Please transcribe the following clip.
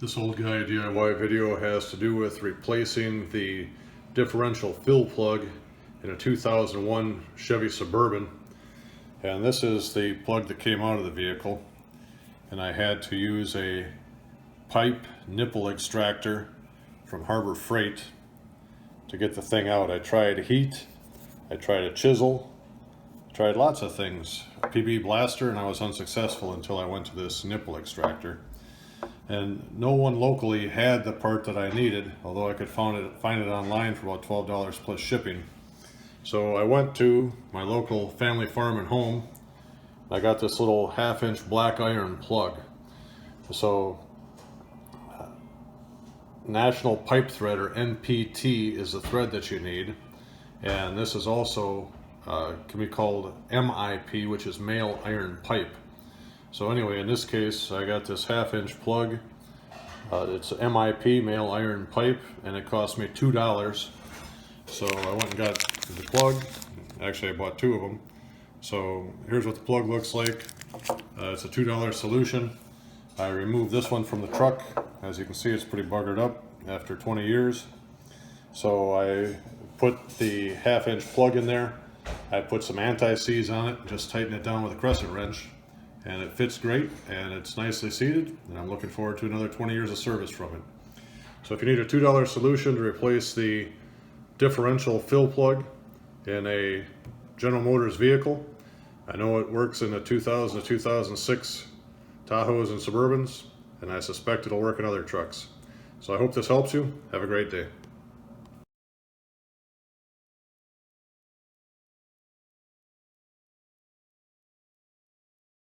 This old guy DIY video has to do with replacing the differential fill plug in a 2001 Chevy Suburban. And this is the plug that came out of the vehicle. And I had to use a pipe nipple extractor from Harbor Freight to get the thing out. I tried heat, I tried a chisel, I tried lots of things. A PB blaster, and I was unsuccessful until I went to this nipple extractor. And no one locally had the part that I needed, although I could find it online for about $12 plus shipping. So I went to my local family farm and home. I got this little 1/2-inch black iron plug. So National Pipe Thread, or NPT, is the thread that you need. And this is also can be called MIP, which is male iron pipe. So anyway, in this case, I got this 1/2-inch plug. It's MIP, male iron pipe, and it cost me $2. So I went and got the plug. Actually, I bought 2 of them. So here's what the plug looks like. It's a $2 solution. I removed this one from the truck. As you can see, it's pretty buggered up after 20 years. So I put the 1/2-inch plug in there. I put some anti-seize on it, just tighten it down with a crescent wrench. And it fits great, and it's nicely seated, and I'm looking forward to another 20 years of service from it. So if you need a $2 solution to replace the differential fill plug in a General Motors vehicle, I know it works in the 2000 to 2006 Tahoes and Suburbans, and I suspect it'll work in other trucks. So I hope this helps you. Have a great day.